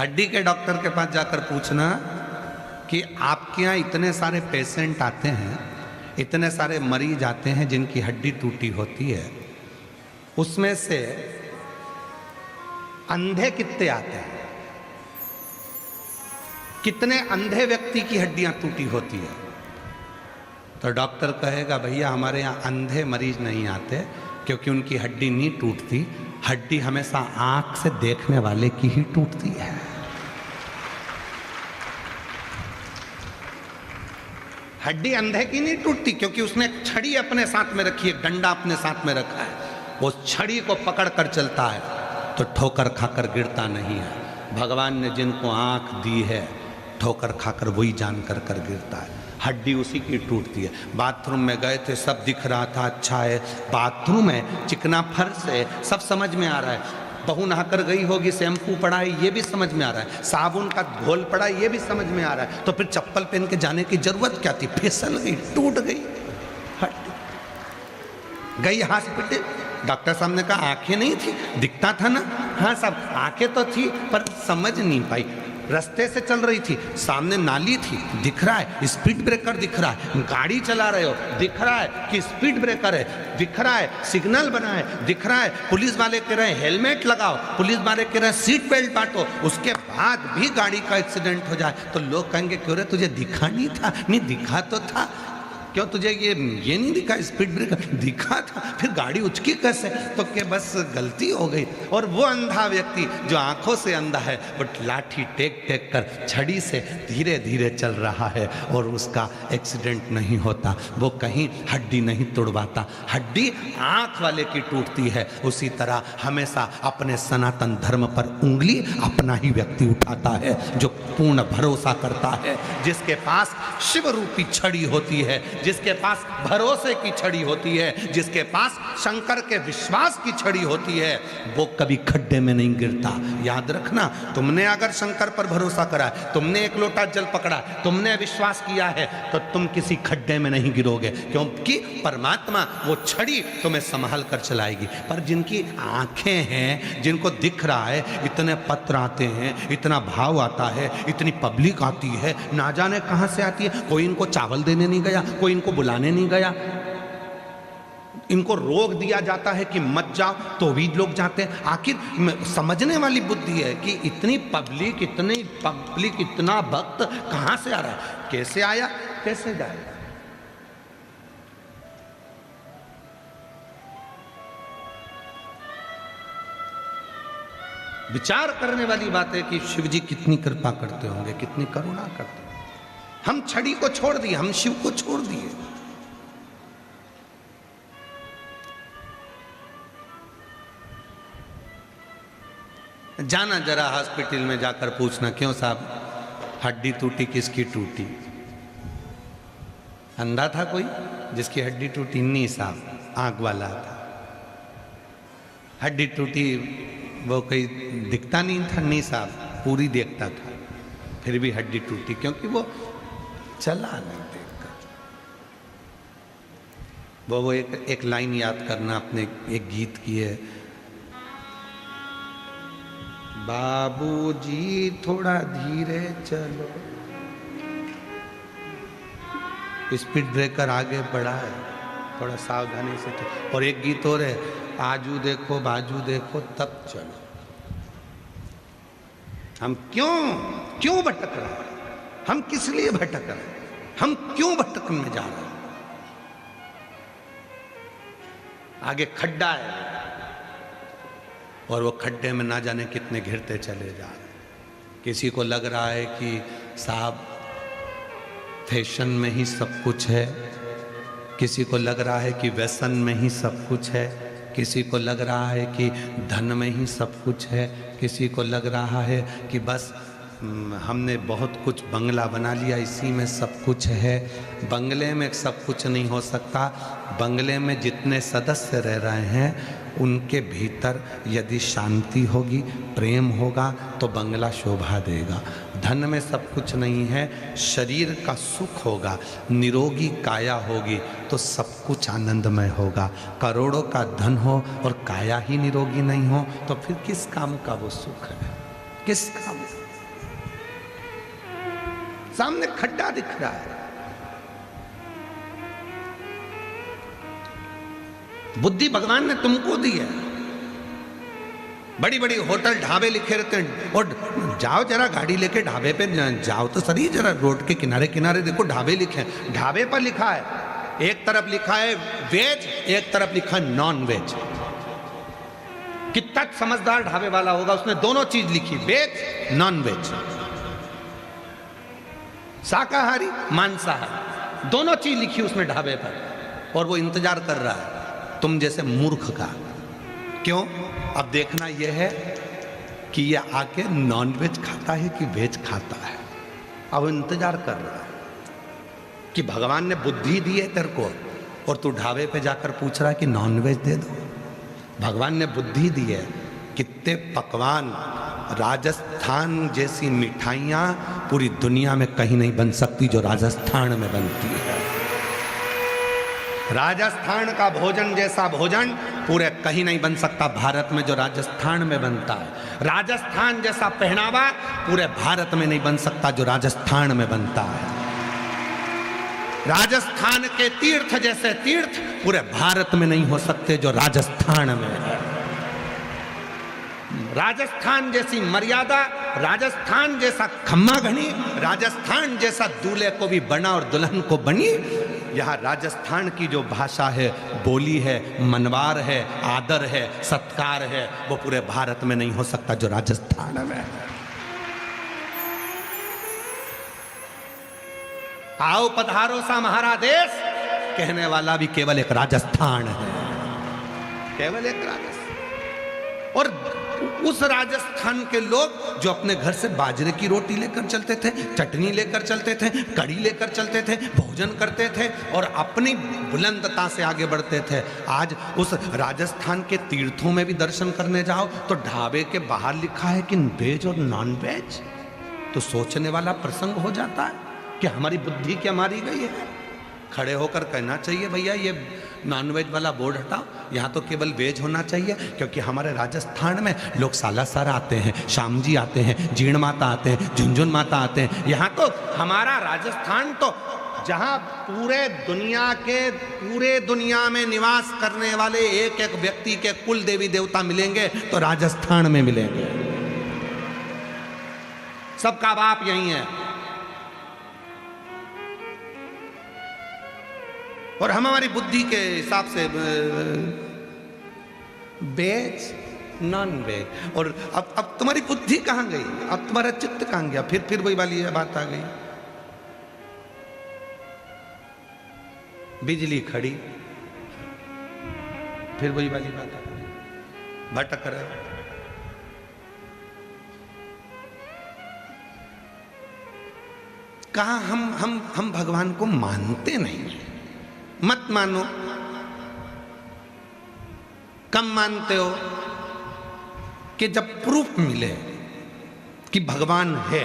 हड्डी के डॉक्टर के पास जाकर पूछना कि आपके यहाँ इतने सारे पेशेंट आते हैं, इतने सारे मरीज आते हैं जिनकी हड्डी टूटी होती है, उसमें से अंधे कितने आते हैं? कितने अंधे व्यक्ति की हड्डियां टूटी होती है? तो डॉक्टर कहेगा भैया हमारे यहाँ अंधे मरीज नहीं आते क्योंकि उनकी हड्डी नहीं टूटती, हड्डी हमेशा आंख से देखने वाले की ही टूटती है। हड्डी अंधे की नहीं टूटती क्योंकि उसने एक छड़ी अपने साथ में रखी है, डंडा अपने साथ में रखा है, वो छड़ी को पकड़ कर चलता है तो ठोकर खाकर गिरता नहीं है। भगवान ने जिनको आंख दी है ठोकर खाकर वही जान कर कर गिरता है, हड्डी उसी की टूटती है। बाथरूम में गए थे, सब दिख रहा था, अच्छा है, बाथरूम है, चिकना फर्श है, सब समझ में आ रहा है, बहू नहाकर गई होगी, शैम्पू पड़ा है ये भी समझ में आ रहा है, साबुन का घोल पड़ा है ये भी समझ में आ रहा है, तो फिर चप्पल पहन के जाने की जरूरत क्या थी? फिसल गई, टूट गई हड्डी। गई हॉस्पिटल, डॉक्टर साहब ने कहा आंखें नहीं थी, दिखता था ना, हाँ साहब आंखें तो थी पर समझ नहीं पाई, रास्ते से चल रही थी, सामने नाली थी, दिख रहा है, स्पीड ब्रेकर दिख रहा है, गाड़ी चला रहे हो दिख रहा है कि स्पीड ब्रेकर है, दिख रहा है सिग्नल बना है, दिख रहा है पुलिस वाले कह रहे हैं हेलमेट लगाओ, पुलिस वाले कह रहे हैं सीट बेल्ट बांटो, उसके बाद भी गाड़ी का एक्सीडेंट हो जाए तो लोग कहेंगे क्यों रे तुझे दिखा नहीं था? नहीं दिखा तो था, क्यों तुझे ये नहीं दिखा? स्पीड ब्रेकर दिखा था, फिर गाड़ी उचकी कैसे? तो क्या बस गलती हो गई। और वो अंधा व्यक्ति जो आंखों से अंधा है वो लाठी टेक टेक कर छड़ी से धीरे धीरे चल रहा है और उसका एक्सीडेंट नहीं होता, वो कहीं हड्डी नहीं तोड़वाता, हड्डी आंख वाले की टूटती है। उसी तरह हमेशा अपने सनातन धर्म पर उंगली अपना ही व्यक्ति उठाता है जो पूर्ण भरोसा करता है, जिसके पास शिव रूपी छड़ी होती है, जिसके पास भरोसे की छड़ी होती है, जिसके पास शंकर के विश्वास की छड़ी होती है, वो कभी खड्डे में नहीं गिरता। याद रखना, तुमने अगर शंकर पर भरोसा करा है, तुमने एक लोटा जल पकड़ा, तुमने विश्वास किया है, तो तुम किसी खड्डे में नहीं गिरोगे, क्योंकि परमात्मा वो छड़ी तुम्हें संभाल कर चलाएगी। पर जिनकी आंखें हैं, जिनको दिख रहा है, इतने पत्र आते हैं, इतना भाव आता है, इतनी पब्लिक आती है, ना जाने कहां से आती है, कोई इनको चावल देने नहीं गया, कोई इनको बुलाने नहीं गया, इनको रोक दिया जाता है कि मत जाओ तो भी लोग जाते हैं। आखिर समझने वाली बुद्धि है कि इतनी पब्लिक इतना भक्त कहां से आ रहा है, कैसे आया कैसे जाएगा? विचार करने वाली बात है कि शिव जी कितनी कृपा करते होंगे, कितनी करुणा करते होंगे। हम छड़ी को छोड़ दिए, हम शिव को छोड़ दिए। जाना जरा हॉस्पिटल में जाकर पूछना, क्यों साहब हड्डी टूटी, किसकी टूटी? अंधा था कोई जिसकी हड्डी टूटी? नहीं साहब, आंख वाला था। हड्डी टूटी वो कोई दिखता नहीं था? नहीं साहब, पूरी देखता था, फिर भी हड्डी टूटी क्योंकि वो चला नहीं देखकर। वो एक लाइन याद करना, अपने एक गीत की है, बाबूजी थोड़ा धीरे चलो, स्पीड ब्रेकर आगे बढ़ा है, थोड़ा सावधानी से चलो। और एक गीत और है, आजू देखो बाजू देखो तब चलो। हम क्यों भटक रहे हैं? हम किस लिए भटक रहे हैं? हम क्यों भटकन में जा रहे हैं? आगे खड्डा है और वो खड्डे में ना जाने कितने घिरते चले जा रहे हैं। किसी को लग रहा है कि साहब फैशन में ही सब कुछ है, किसी को लग रहा है कि व्यसन में ही सब कुछ है, किसी को लग रहा है कि धन में ही सब कुछ है, किसी को लग रहा है कि बस हमने बहुत कुछ बंगला बना लिया इसी में सब कुछ है। बंगले में सब कुछ नहीं हो सकता। बंगले में जितने सदस्य रह रहे हैं उनके भीतर यदि शांति होगी, प्रेम होगा तो बंगला शोभा देगा। धन में सब कुछ नहीं है, शरीर का सुख होगा, निरोगी काया होगी तो सब कुछ आनंदमय होगा। करोड़ों का धन हो और काया ही निरोगी नहीं हो तो फिर किस काम का वो सुख है? किस काम? सामने खड्डा दिख रहा है। बुद्धि भगवान ने तुमको दी है। बड़ी बड़ी होटल ढाबे लिखे रहते हैं, और जाओ जरा गाड़ी लेके ढाबे पे जाओ तो सही, जरा रोड के किनारे किनारे देखो ढाबे लिखे हैं। ढाबे पर लिखा है, एक तरफ लिखा है वेज, एक तरफ लिखा है नॉन वेज। कितना समझदार ढाबे वाला होगा, उसने दोनों चीज लिखी, वेज नॉन वेज, शाकाहारी मांसाहारी, दोनों चीज लिखी उसने ढाबे पर। और वो इंतजार कर रहा है तुम जैसे मूर्ख का। क्यों? अब देखना यह है कि ये आके नॉन वेज खाता है कि वेज खाता है। अब इंतजार कर रहा है कि भगवान ने बुद्धि दी है तेरे को, और तू ढाबे पे जाकर पूछ रहा है कि नॉन वेज दे दो। भगवान ने बुद्धि दी है। कितने पकवान, राजस्थान जैसी मिठाइयाँ पूरी दुनिया में कहीं नहीं बन सकती जो राजस्थान में बनती है। राजस्थान का भोजन जैसा भोजन पूरे कहीं नहीं बन सकता भारत में जो राजस्थान में बनता है। राजस्थान जैसा पहनावा पूरे भारत में नहीं बन सकता जो राजस्थान में बनता है। राजस्थान के तीर्थ जैसे तीर्थ पूरे भारत में नहीं हो सकते जो राजस्थान में है। राजस्थान जैसी मर्यादा, राजस्थान जैसा खम्मा घनी, राजस्थान जैसा दूल्हे को भी बना और दुल्हन को बनी। यहाँ राजस्थान की जो भाषा है, बोली है, मनवार है, आदर है, सत्कार है, वो पूरे भारत में नहीं हो सकता जो राजस्थान में है। आओ पधारो सा हमारा देश कहने वाला भी केवल एक राजस्थान है, केवल एक राजस्थान। और उस राजस्थान के लोग जो अपने घर से बाजरे की रोटी लेकर चलते थे, चटनी लेकर चलते थे, कड़ी लेकर चलते थे, भोजन करते थे और अपनी बुलंदता से आगे बढ़ते थे, आज उस राजस्थान के तीर्थों में भी दर्शन करने जाओ तो ढाबे के बाहर लिखा है कि वेज और नॉन वेज। तो सोचने वाला प्रसंग हो जाता है कि हमारी बुद्धि क्या मारी गई है। खड़े होकर कहना चाहिए भैया ये नॉनवेज वाला बोर्ड हटाओ, यहाँ तो केवल वेज होना चाहिए, क्योंकि हमारे राजस्थान में लोग सालासर आते हैं, श्याम जी आते हैं, जीण माता आते हैं, झुंझुन माता आते हैं। यहाँ तो हमारा राजस्थान तो जहाँ पूरे दुनिया में निवास करने वाले एक एक व्यक्ति के कुल देवी देवता मिलेंगे तो राजस्थान में मिलेंगे। सबका बाप यही है। और हम हमारी बुद्धि के हिसाब से वेज नॉन वेज। और अब तुम्हारी बुद्धि कहाँ गई? अब तुम्हारा चित्त कहाँ गया? फिर वही वाली बात आ गई। बिजली खड़ी, फिर वही वाली बात आ गई, भटक रहे। कहा हम भगवान को मानते नहीं हैं। मत मानो, कम मानते हो कि जब प्रूफ मिले कि भगवान है।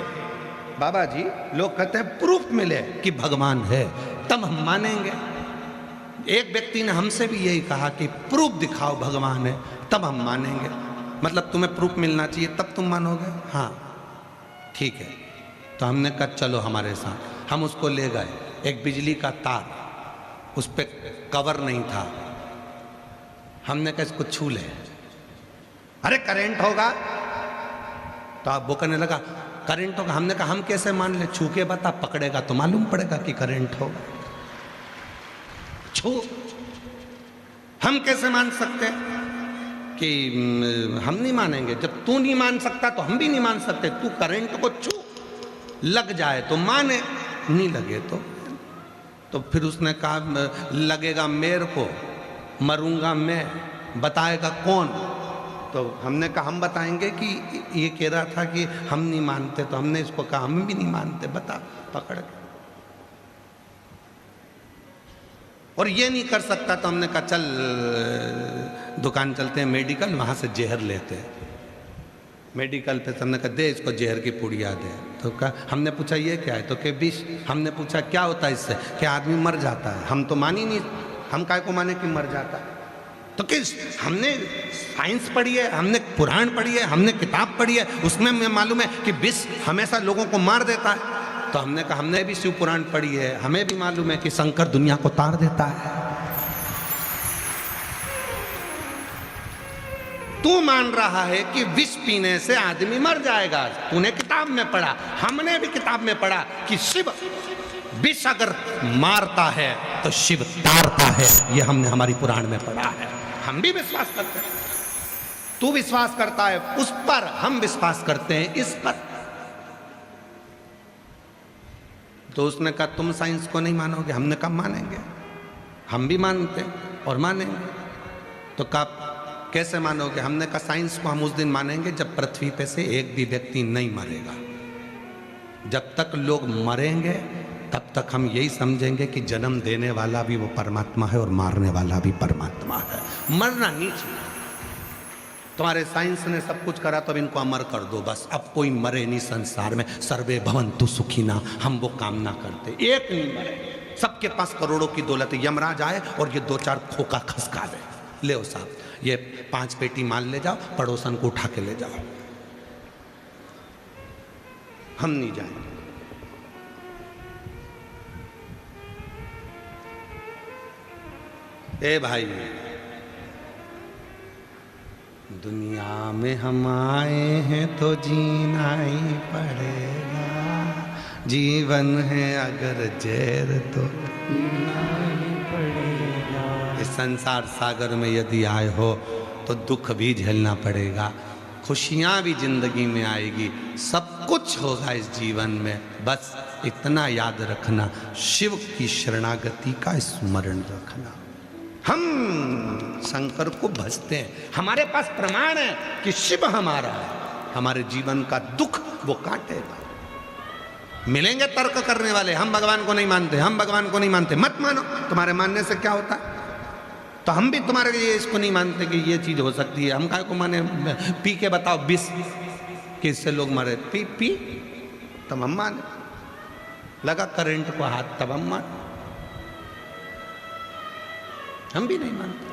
बाबा जी लोग कहते हैं प्रूफ मिले कि भगवान है तब हम मानेंगे। एक व्यक्ति ने हमसे भी यही कहा कि प्रूफ दिखाओ भगवान है तब हम मानेंगे। मतलब तुम्हें प्रूफ मिलना चाहिए तब तुम मानोगे? हाँ ठीक है। तो हमने कहा चलो हमारे साथ। हम उसको ले गए, एक बिजली का तार, उस पर कवर नहीं था। हमने कहा इसको छू ले, अरे करंट होगा। तो आप वो कहने लगा करंट होगा। हमने कहा हम कैसे मान ले? छू के बता, पकड़ेगा तो मालूम पड़ेगा कि करंट होगा। छू, हम कैसे मान सकते कि हम नहीं मानेंगे? जब तू नहीं मान सकता तो हम भी नहीं मान सकते। तू करंट को छू, लग जाए तो माने, नहीं लगे तो फिर उसने कहा लगेगा मेरे को, मरूंगा मैं, बताएगा कौन? तो हमने कहा हम बताएंगे कि ये कह रहा था कि हम नहीं मानते। तो हमने इसको कहा हम भी नहीं मानते, बता, पकड़ के। और ये नहीं कर सकता तो हमने कहा चल दुकान चलते हैं मेडिकल, वहाँ से जहर लेते हैं। मेडिकल पे हमने कहा दे इसको जहर की पुड़िया दे। तो कहा, हमने पूछा ये क्या है? तो के विष। हमने पूछा क्या होता है इससे? क्या आदमी मर जाता है। हम तो मान ही नहीं, हम काय को माने कि मर जाता है। तो किस, हमने साइंस पढ़ी है, हमने पुराण पढ़ी है, हमने किताब पढ़ी है, उसमें हमें मालूम है कि विष हमेशा लोगों को मार देता है। तो हमने कहा हमने भी शिव पुराण पढ़ी है, हमें भी मालूम है कि शंकर दुनिया को तार देता है। तू मान रहा है कि विष पीने से आदमी मर जाएगा, तूने किताब में पढ़ा, हमने भी किताब में पढ़ा कि शिव विष अगर मारता है तो शिव तारता है। ये हमने हमारी पुराण में पढ़ा है, हम भी विश्वास करते हैं। तू विश्वास करता है उस पर, हम विश्वास करते हैं इस पर। तो उसने कहा तुम साइंस को नहीं मानोगे, हमने कब मानेंगे, हम भी मानते और मानेंगे। तो कहा कैसे मानोगे, हमने कहा साइंस को हम उस दिन मानेंगे जब पृथ्वी पे से एक भी व्यक्ति नहीं मरेगा। जब तक लोग मरेंगे तब तक हम यही समझेंगे कि जन्म देने वाला भी वो परमात्मा है और मारने वाला भी परमात्मा है। मरना नहीं चाहिए। तुम्हारे साइंस ने सब कुछ करा तो अब इनको अमर कर दो बस, अब कोई मरे नहीं संसार में, सर्वे भवन्तु सुखिना, हम वो कामना करते एक नहीं मरे। सबके पास करोड़ों की दौलत, यमराज आए और ये 2-4 खोखा खसका दे, ले साहब ये 5 पेटी माल ले जाओ, पड़ोसन को उठा के ले जाओ, हम नहीं जाएंगे। ए भाई, दुनिया में हम आए हैं तो जीना ही पड़ेगा, जीवन है अगर जहर तो पीना ही पड़ेगा। इस संसार सागर में यदि आए हो तो दुख भी झेलना पड़ेगा, खुशियाँ भी जिंदगी में आएगी, सब कुछ होगा इस जीवन में। बस इतना याद रखना, शिव की शरणागति का स्मरण रखना। हम शंकर को भजते हैं, हमारे पास प्रमाण है कि शिव हमारा है, हमारे जीवन का दुख वो काटेगा। मिलेंगे तर्क करने वाले, हम भगवान को नहीं मानते, हम भगवान को नहीं मानते, मत मानो, तुम्हारे मानने से क्या होता है। तो हम भी तुम्हारे लिए इसको नहीं मानते कि ये चीज हो सकती है। हम काय को माने, पी के बताओ विष कि इससे लोग मरे, पी पी तब हम माने, लगा करंट को हाथ तब हम माने, हम भी नहीं मानते।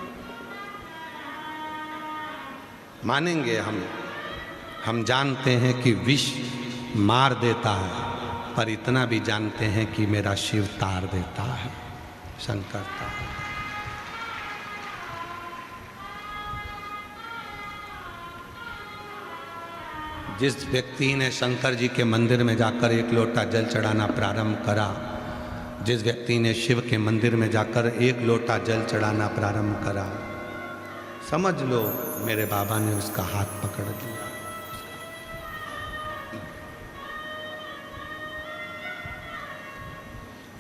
मानेंगे हम जानते हैं कि विष मार देता है, पर इतना भी जानते हैं कि मेरा शिव तार देता है, शंकर तार। जिस व्यक्ति ने शंकर जी के मंदिर में जाकर 1 लोटा जल चढ़ाना प्रारंभ करा, जिस व्यक्ति ने शिव के मंदिर में जाकर 1 लोटा जल चढ़ाना प्रारंभ करा, समझ लो मेरे बाबा ने उसका हाथ पकड़ दिया।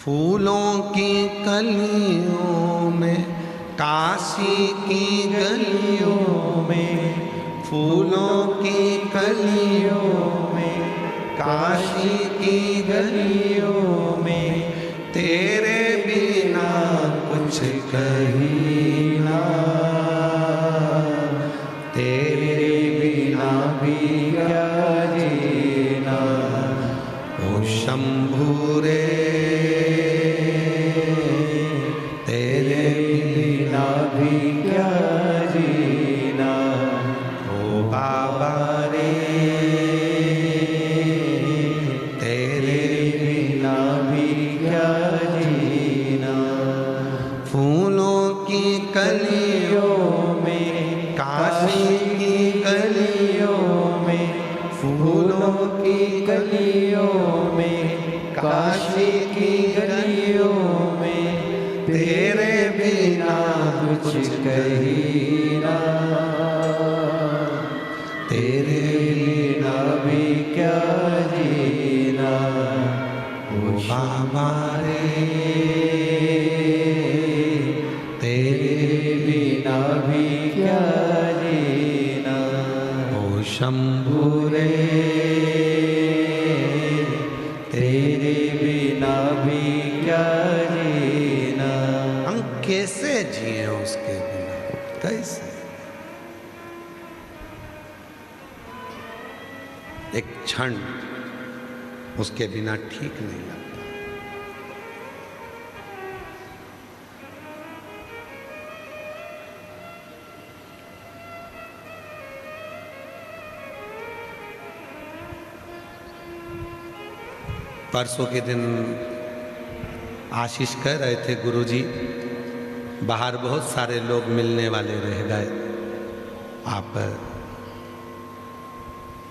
फूलों की कलियों में, काशी की गलियों में, फूलों की कलियों में, काशी की गलियों में, तेरे बिना कुछ कहीं ना, तेरे बिना भी क्या जीना, ओ शंभू रे तेरे बिना भी क्या जीना, ओ बाबा रे तेरे बिना भी क्या जीना। फूलों की कलियों में, काशी की गलियों में, फूलों की गलियों में, काशी की गलियों में, तेरे बिना कुछ कहीं ना, तेरे बिना भी क्या जीना, ओ बाबा रे तेरे बिना भी क्या जीना, ओ शंभू रे तेरे बिना भी क्या जीना। हम कैसे जिए उसके बिना, कैसे? एक क्षण उसके बिना ठीक नहीं लगता। परसों के दिन आशीष कह रहे थे, गुरुजी बाहर बहुत सारे लोग मिलने वाले रह गए, आप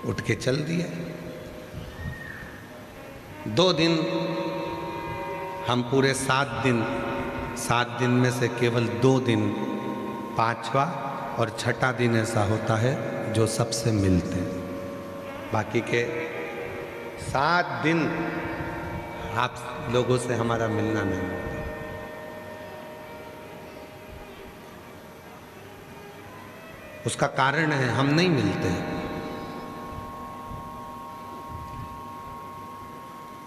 उठ के चल दिए। 2 दिन, हम पूरे 7 दिन में से केवल 2 दिन, 5वां और 6ठा दिन ऐसा होता है जो सबसे मिलते हैं। बाकी के 7 दिन आप लोगों से हमारा मिलना नहीं होता। उसका कारण है हम नहीं मिलते।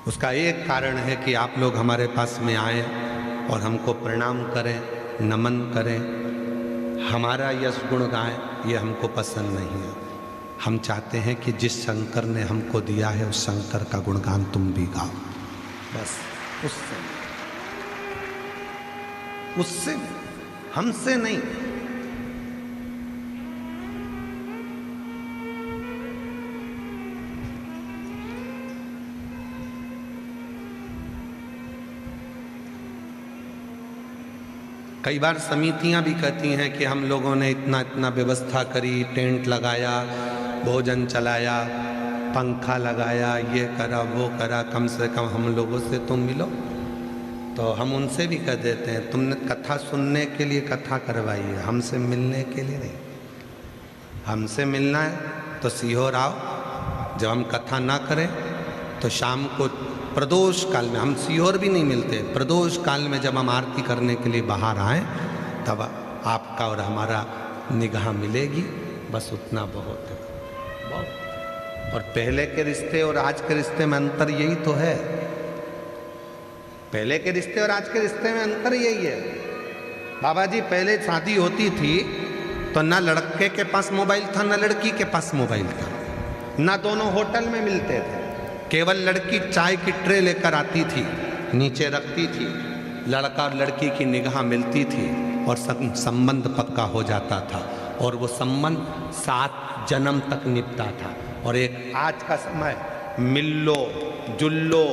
उसका एक कारण है कि आप लोग हमारे पास में आए और हमको प्रणाम करें, नमन करें, हमारा यश गुण गाएं, ये हमको पसंद नहीं है। हम चाहते हैं कि जिस शंकर ने हमको दिया है उस शंकर का गुणगान तुम भी गाओ, बस उससे हमसे नहीं। कई बार समितियां भी कहती हैं कि हम लोगों ने इतना इतना व्यवस्था करी, टेंट लगाया, भोजन चलाया, पंखा लगाया, ये करा वो करा, कम से कम हम लोगों से तुम मिलो। तो हम उनसे भी कह देते हैं, तुमने कथा सुनने के लिए कथा करवाई है, हमसे मिलने के लिए नहीं। हमसे मिलना है तो सीहोर आओ। जब हम कथा ना करें तो शाम को प्रदोष काल में, हम सीहोर भी नहीं मिलते, प्रदोष काल में जब हम आरती करने के लिए बाहर आए तब आपका और हमारा निगाह मिलेगी, बस उतना बहुत है, बहुत। और पहले के रिश्ते और आज के रिश्ते में अंतर यही तो है। पहले के रिश्ते और आज के रिश्ते में अंतर यही है। बाबा जी, पहले शादी होती थी तो ना लड़के के पास मोबाइल था ना लड़की के पास मोबाइल था, ना दोनों होटल में मिलते थे। केवल लड़की चाय की ट्रे लेकर आती थी, नीचे रखती थी, लड़का और लड़की की निगाह मिलती थी और संबंध पक्का हो जाता था, और वो संबंध 7 जन्म तक निपटा था। और एक आज का समय, मिल लो, जुल लो,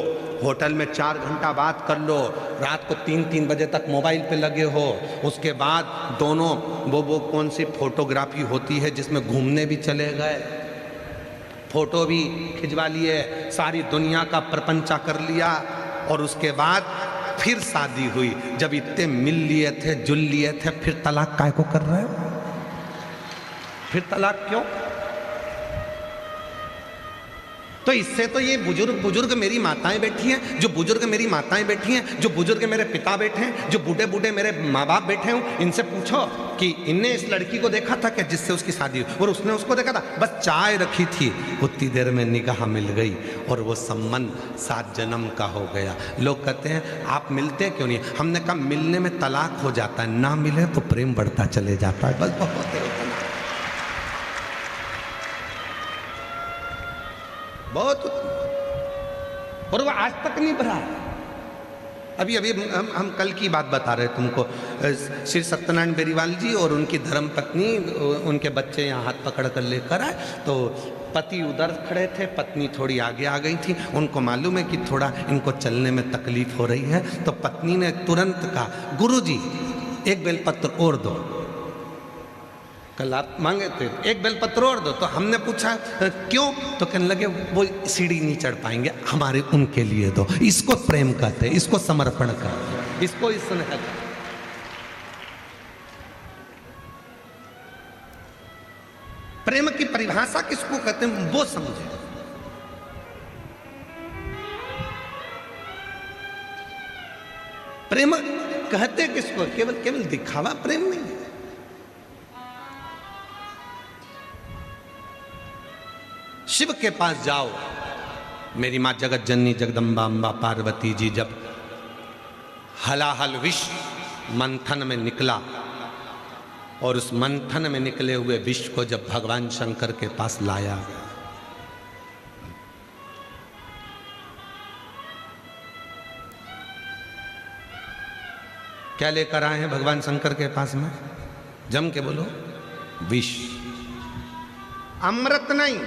होटल में 4 घंटा बात कर लो, रात को 3-3 बजे तक मोबाइल पे लगे हो, उसके बाद दोनों वो कौन सी फोटोग्राफी होती है जिसमें घूमने भी चले गए, फोटो भी खिंचवा लिए, सारी दुनिया का प्रपंचा कर लिया, और उसके बाद फिर शादी हुई। जब इतने मिल लिए थे, जुल लिए थे, फिर तलाक काय को कर रहे हो? फिर तलाक क्यों? तो इससे तो ये बुजुर्ग मेरी माताएं बैठी हैं, जो बुजुर्ग मेरी माताएं बैठी हैं, जो बुजुर्ग मेरे पिता बैठे हैं, जो बूढ़े बूढ़े मेरे माँ बाप बैठे हैं, इनसे पूछो कि इनने इस लड़की को देखा था क्या जिससे उसकी शादी हुई, और उसने उसको देखा था? बस चाय रखी थी, उतनी देर में निगाह मिल गई और वो संबंध 7 जन्म का हो गया। लोग कहते हैं आप मिलते क्यों नहीं? हमने कहा मिलने में तलाक हो जाता है, ना मिले तो प्रेम बढ़ता चले जाता है, बस बहुत। और वो आज तक नहीं भरा। अभी हम कल की बात बता रहे तुमको, श्री सत्यनारायण बेरीवाल जी और उनकी धर्म पत्नी, उनके बच्चे यहाँ हाथ पकड़ कर लेकर आए, तो पति उधर खड़े थे, पत्नी थोड़ी आगे आ गई थी, उनको मालूम है कि थोड़ा इनको चलने में तकलीफ हो रही है, तो पत्नी ने तुरंत कहा, गुरुजी 1 बेलपत्र और दो। कल आप मांगे थे 1 बेलपत्र और दो, तो हमने पूछा क्यों? तो कहने लगे वो सीढ़ी नहीं चढ़ पाएंगे, हमारे उनके लिए दो। इसको प्रेम कहते हैं, इसको समर्पण कहते हैं, इसको स्नेह कहते हैं। प्रेम की परिभाषा किसको कहते हैं वो समझे। प्रेम कहते किसको? केवल दिखावा प्रेम नहीं है। शिव के पास जाओ, मेरी माँ जगत जननी जगदम्बा अम्बा पार्वती जी जब हलाहल विष मंथन में निकला, और उस मंथन में निकले हुए विष को जब भगवान शंकर के पास लाया, क्या लेकर आए हैं भगवान शंकर के पास में? जम के बोलो, विष, अमृत नहीं।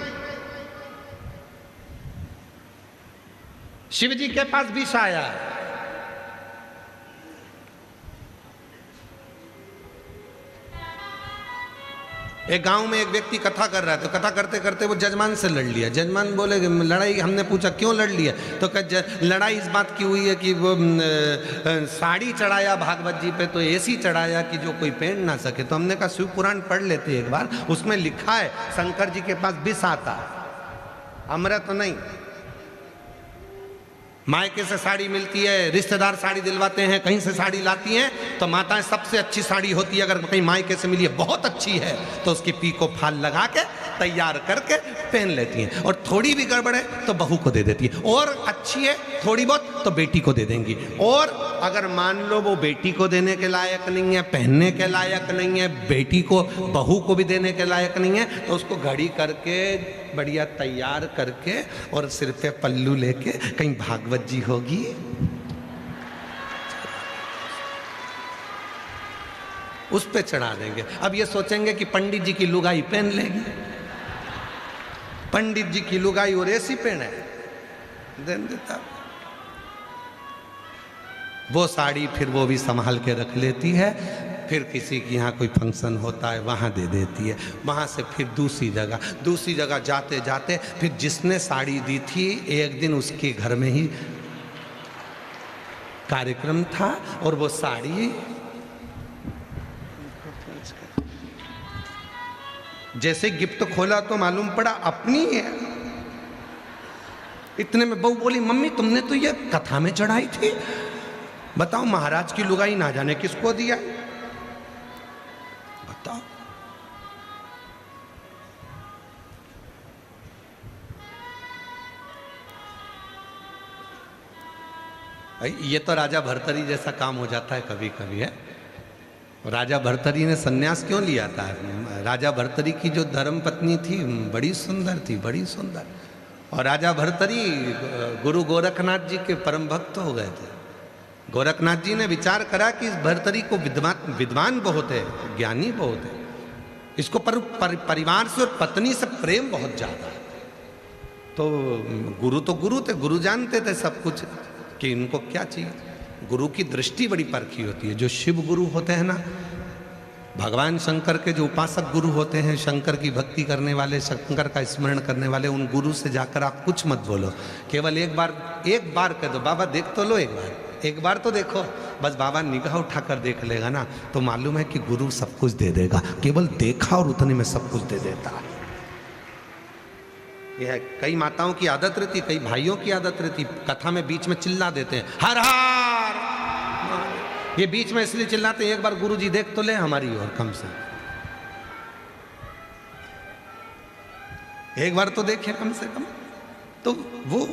शिव जी के पास विष आया। एक गांव में एक व्यक्ति कथा कर रहा है, तो कथा करते करते वो जजमान से लड़ लिया। जजमान बोले लड़ाई, हमने पूछा क्यों लड़ लिया, तो लड़ाई इस बात की हुई है कि वो साड़ी चढ़ाया भागवत जी पे, तो ऐसी चढ़ाया कि जो कोई पहन ना सके। तो हमने कहा शिव पुराण पढ़ लेते एक बार, उसमें लिखा है शंकर जी के पास विष आता, अमृत नहीं। मायके से साड़ी मिलती है, रिश्तेदार साड़ी दिलवाते हैं, कहीं से साड़ी लाती हैं, तो माताएं सबसे अच्छी साड़ी होती है, अगर कहीं मायके से मिली है बहुत अच्छी है तो उसकी पीको फाल लगा के तैयार करके पहन लेती हैं। और थोड़ी भी गड़बड़ है तो बहू को दे देती है, और अच्छी है थोड़ी बहुत तो बेटी को दे देंगी। और अगर मान लो वो बेटी को देने के लायक नहीं है, पहनने के लायक नहीं है, बेटी को बहू को भी देने के लायक नहीं है, तो उसको घड़ी करके बढ़िया तैयार करके और सिर पे पल्लू लेके कहीं भागवत जी होगी, उस पे चढ़ा देंगे। अब ये सोचेंगे कि पंडित जी की लुगाई पहन लेगी, पंडित जी की लुगाई और ऐसी पहने दे देता वो साड़ी, फिर वो भी संभाल के रख लेती है। फिर किसी के यहाँ कोई फंक्शन होता है वहाँ दे देती है, वहाँ से फिर दूसरी जगह जाते जाते फिर जिसने साड़ी दी थी एक दिन उसके घर में ही कार्यक्रम था और वो साड़ी जैसे गिफ्ट खोला तो मालूम पड़ा अपनी है। इतने में बहू बोली मम्मी तुमने तो ये कथा में चढ़ाई थी, बताओ महाराज की लुगाई ना जाने किसको दिया, बताओ। ये तो राजा भर्तरी जैसा काम हो जाता है कभी कभी है। राजा भर्तरी ने सन्यास क्यों लिया था? राजा भर्तरी की जो धर्म पत्नी थी बड़ी सुंदर थी, बड़ी सुंदर। और राजा भर्तरी गुरु गोरखनाथ जी के परम भक्त हो गए थे। गोरखनाथ जी ने विचार करा कि इस भर्तरी को विद्वान बहुत है, ज्ञानी बहुत है, इसको परिवार से और पत्नी से प्रेम बहुत ज्यादा है। तो गुरु थे, गुरु जानते थे सब कुछ कि इनको क्या चाहिए। गुरु की दृष्टि बड़ी परखी होती है। जो शिव गुरु होते हैं ना, भगवान शंकर के जो उपासक गुरु होते हैं, शंकर की भक्ति करने वाले, शंकर का स्मरण करने वाले, उन गुरु से जाकर आप कुछ मत बोलो, केवल एक बार कह दो, बाबा देख तो लो, एक बार तो देखो। बस बाबा निगाह उठाकर देख लेगा ना तो मालूम है कि गुरु सब कुछ दे देगा। केवल देखा और उतने में सब कुछ दे देता है। यह कई माताओं की आदत रहती, कई भाइयों की आदत रहती, कथा में बीच में चिल्ला देते हैं हर हर। ये बीच में इसलिए चिल्लाते हैं एक बार गुरु जी देख तो ले हमारी ओर, कम से एक बार तो देखे कम से कम। तो वो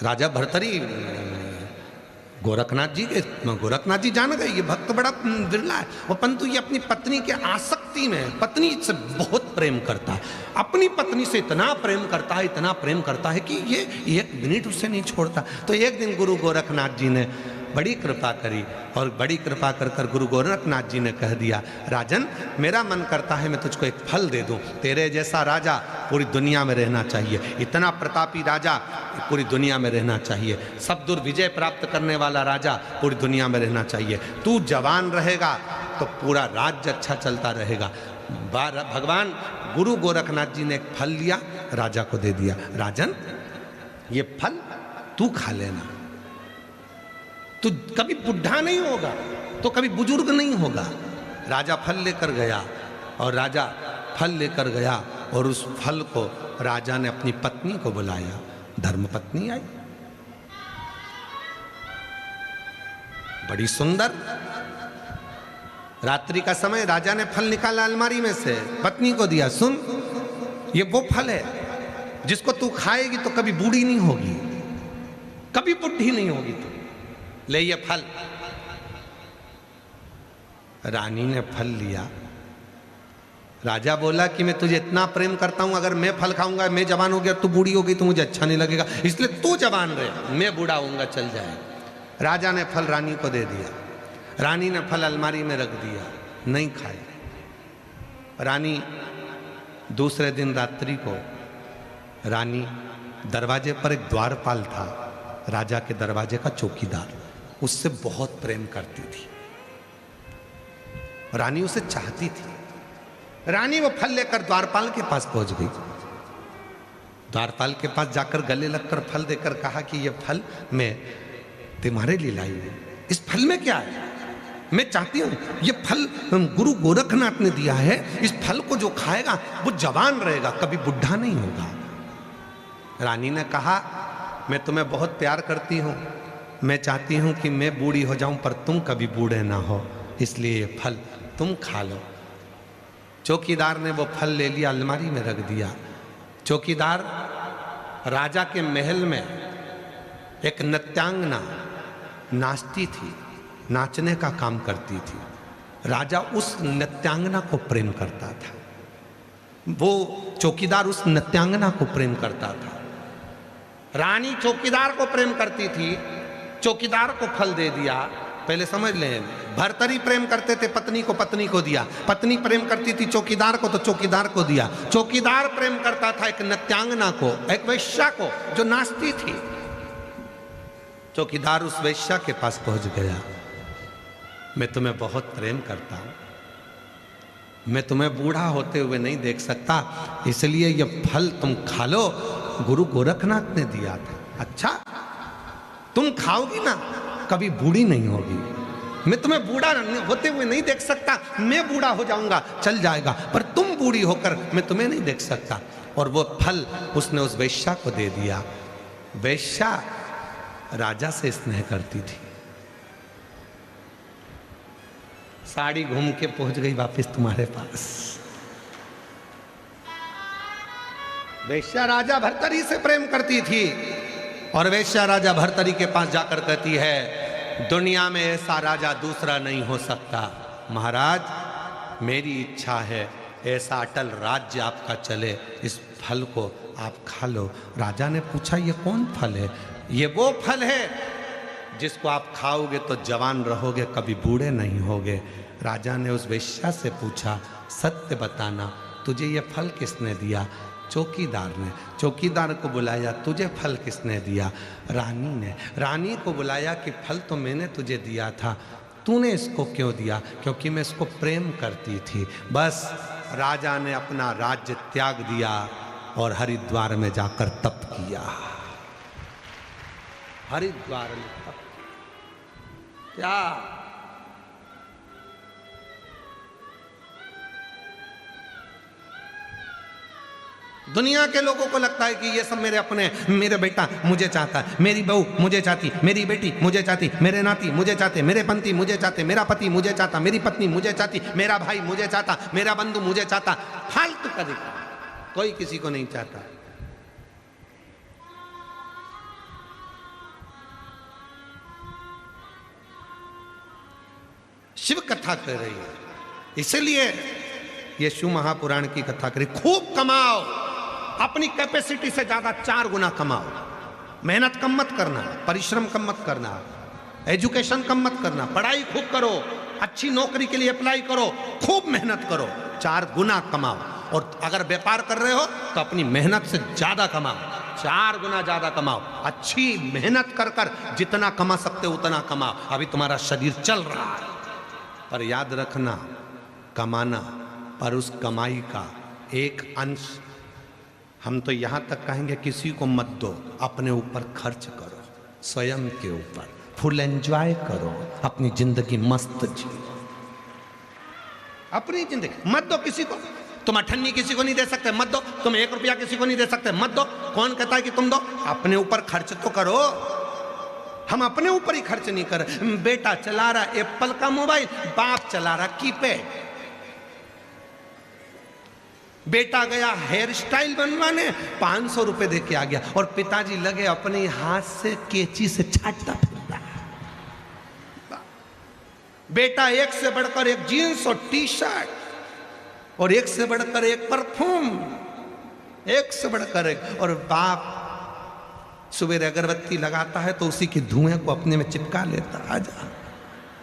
राजा भर्तरी गोरखनाथ जी जान गए ये भक्त बड़ा बिरला है, और परंतु ये अपनी पत्नी के आसक्ति में, पत्नी से बहुत प्रेम करता है, अपनी पत्नी से इतना प्रेम करता है कि ये एक मिनट उससे नहीं छोड़ता। तो एक दिन गुरु गोरखनाथ जी ने बड़ी कृपा करी, और बड़ी कृपा कर गुरु गोरखनाथ जी ने कह दिया, राजन मेरा मन करता है मैं तुझको एक फल दे दूं। तेरे जैसा राजा पूरी दुनिया में रहना चाहिए, इतना प्रतापी राजा पूरी दुनिया में रहना चाहिए, सब दूर विजय प्राप्त करने वाला राजा पूरी दुनिया में रहना चाहिए। तू जवान रहेगा तो पूरा राज्य अच्छा चलता रहेगा। भगवान गुरु गोरखनाथ जी ने एक फल लिया, राजा को दे दिया, राजन ये फल तू खा लेना, तू कभी बुढ़ा नहीं होगा तो कभी बुजुर्ग नहीं होगा। राजा फल लेकर गया, और राजा फल लेकर गया और उस फल को राजा ने अपनी पत्नी को बुलाया, धर्मपत्नी आई, बड़ी सुंदर। रात्रि का समय, राजा ने फल निकाला अलमारी में से, पत्नी को दिया, सुन ये वो फल है जिसको तू खाएगी तो कभी बूढ़ी नहीं होगी, कभी बुढ़ी नहीं होगी, तू ले ये फल। रानी ने फल लिया। राजा बोला कि मैं तुझे इतना प्रेम करता हूं, अगर मैं फल खाऊंगा, मैं जवान हो गया, तू बूढ़ी हो गई तो मुझे अच्छा नहीं लगेगा, इसलिए तू जवान रहे, मैं बूढ़ा होऊंगा, चल जाए। राजा ने फल रानी को दे दिया, रानी ने फल अलमारी में रख दिया, नहीं खाए। रानी दूसरे दिन रात्रि को रानी दरवाजे पर एक द्वारपाल था, राजा के दरवाजे का चौकीदार, उससे बहुत प्रेम करती थी। रानी उसे चाहती थी। रानी वो फल लेकर द्वारपाल के पास पहुंच गई। द्वारपाल के पास जाकर गले लगकर फल देकर कहा कि ये फल मैं तुम्हारे लिए लाई हूं। इस फल में क्या है? मैं चाहती हूं ये फल गुरु गोरखनाथ ने दिया है। इस फल को जो खाएगा वो जवान रहेगा, कभी बुढ़ा नहीं होगा। रानी ने कहा मैं तुम्हें बहुत प्यार करती हूं, मैं चाहती हूं कि मैं बूढ़ी हो जाऊं पर तुम कभी बूढ़े ना हो, इसलिए ये फल तुम खा लो। चौकीदार ने वो फल ले लिया, अलमारी में रख दिया। चौकीदार राजा के महल में एक नृत्यांगना नाचती थी, नाचने का काम करती थी। राजा उस नृत्यांगना को प्रेम करता था, वो चौकीदार उस नृत्यांगना को प्रेम करता था। रानी चौकीदार को प्रेम करती थी, चौकीदार को फल दे दिया। पहले समझ लें, भर्तरी प्रेम करते थे, पत्नी को दिया। पत्नी प्रेम करती थी चौकीदार को तो चौकीदार को दिया। चौकीदार प्रेम करता था एक नृत्यांगना को, एक वैश्या को जो नाचती थी। चौकीदार उस वैश्या के पास पहुंच गया। मैं तुम्हें बहुत प्रेम करता हूं, मैं तुम्हें बूढ़ा होते हुए नहीं देख सकता, इसलिए ये फल तुम खा लो, गुरु गोरखनाथ ने दिया था। अच्छा, तुम खाओगी ना, कभी बूढ़ी नहीं होगी। मैं तुम्हें बूढ़ा होते हुए नहीं देख सकता, मैं बूढ़ा हो जाऊंगा, चल जाएगा, पर तुम बूढ़ी होकर मैं तुम्हें नहीं देख सकता। और वो फल उसने उस वैश्या को दे दिया। वैश्या राजा से स्नेह करती थी। साड़ी घूम के पहुंच गई वापस तुम्हारे पास। वैश्या राजा भर्तरी से प्रेम करती थी और वैश्या राजा भर्तरी के पास जाकर कहती है, दुनिया में ऐसा राजा दूसरा नहीं हो सकता। महाराज, मेरी इच्छा है ऐसा अटल राज्य आपका चले, इस फल को आप खा लो। राजा ने पूछा, ये कौन फल है? ये वो फल है जिसको आप खाओगे तो जवान रहोगे, कभी बूढ़े नहीं होगे। राजा ने उस वैश्या से पूछा, सत्य बताना, तुझे ये फल किसने दिया? चौकीदार ने। चौकीदार को बुलाया, तुझे फल किसने दिया? रानी ने। रानी को बुलाया कि फल तो मैंने तुझे दिया था, तूने इसको क्यों दिया? क्योंकि मैं इसको प्रेम करती थी। बस राजा ने अपना राज्य त्याग दिया और हरिद्वार में जाकर तप किया। हरिद्वार में तप क्या? दुनिया के लोगों को लगता है कि ये सब मेरे अपने, मेरे बेटा मुझे चाहता है, मेरी बहू मुझे चाहती, मेरी बेटी मुझे चाहती, मेरे नाती मुझे चाहते, मेरे पंथी मुझे चाहते, मेरा पति मुझे चाहता, मेरी पत्नी मुझे चाहती, मेरा भाई मुझे चाहता, मेरा बंधु मुझे चाहता। फालतू का दिखा, कोई किसी को नहीं चाहता। शिव कथा कर रही है, इसलिए ये शिव महापुराण की कथा करी। खूब कमाओ, अपनी कैपेसिटी से ज्यादा 4 गुना कमाओ। मेहनत कम मत करना, परिश्रम कम मत करना, एजुकेशन कम मत करना, पढ़ाई खूब करो, अच्छी नौकरी के लिए अप्लाई करो, खूब मेहनत करो, 4 गुना कमाओ। और अगर व्यापार कर रहे हो तो अपनी मेहनत से ज्यादा कमाओ, 4 गुना ज्यादा कमाओ। अच्छी मेहनत कर कर जितना कमा सकते उतना कमाओ। अभी तुम्हारा शरीर चल रहा है, पर याद रखना, कमाना, पर उस कमाई का एक अंश, हम तो यहां तक कहेंगे, किसी को मत दो, अपने ऊपर खर्च करो, स्वयं के ऊपर फुल एंजॉय करो, अपनी जिंदगी मस्त जियो। अपनी जिंदगी मत दो किसी को। तुम अठन्नी किसी को नहीं दे सकते, मत दो। तुम 1 रुपया किसी को नहीं दे सकते, मत दो। कौन कहता है कि तुम दो? अपने ऊपर खर्च तो करो। हम अपने ऊपर ही खर्च नहीं कर। बेटा चला रहा एप्पल का मोबाइल, बाप चला रहा कीपैड। बेटा गया हेयर स्टाइल बनवाने, 500 रुपए दे के आ गया, और पिताजी लगे अपने हाथ से केची से छाटता फिरता। बेटा एक से बढ़कर एक जीन्स और टी-शर्ट, और एक से बढ़कर एक परफ्यूम, एक से बढ़कर एक। और बाप सुबह अगरबत्ती लगाता है तो उसी के धुएं को अपने में चिपका लेता। आजा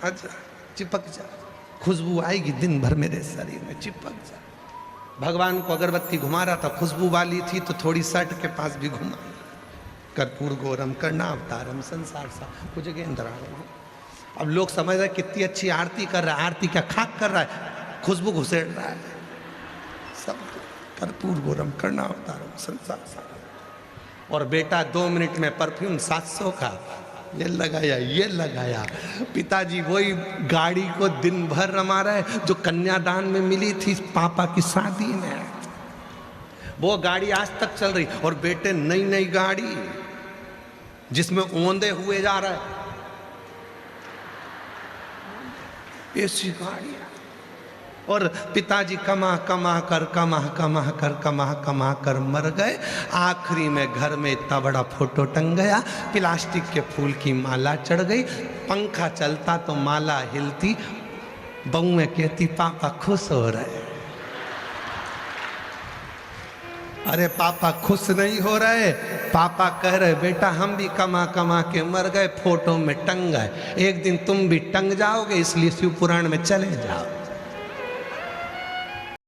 आजा, चिपक जा, खुशबू आएगी दिन भर मेरे शरीर में, चिपक जा। भगवान को अगरबत्ती घुमा रहा था, खुशबू वाली थी तो थोड़ी शर्ट के पास भी घुमा। कर्पूर गौरम कर्णावतारम संसार सा भुजगेंद्राणम। अब लोग समझ रहे कितनी अच्छी आरती कर रहा है, आरती क्या खाक कर रहा है, खुशबू घुसेड़ रहा है, सब कर्पूर गौरम कर्णावतारम संसार सा। और बेटा 2 मिनट में परफ्यूम 700 का, ये लगाया ये लगाया। पिताजी वही गाड़ी को दिन भर रमा रहे जो कन्यादान में मिली थी पापा की शादी में, वो गाड़ी आज तक चल रही। और बेटे नई नई गाड़ी जिसमें ओंधे हुए जा रहा है, ऐसी गाड़ी। और पिताजी कमा कमा कर मर गए। आखिरी में घर में इतना बड़ा फोटो टंग गया, प्लास्टिक के फूल की माला चढ़ गई, पंखा चलता तो माला हिलती, बहुएं कहती पापा खुश हो रहे। अरे पापा खुश नहीं हो रहे, पापा कह रहे बेटा हम भी कमा कमा के मर गए, फोटो में टंग गए, एक दिन तुम भी टंग जाओगे, इसलिए शिव पुराण में चले जाओ।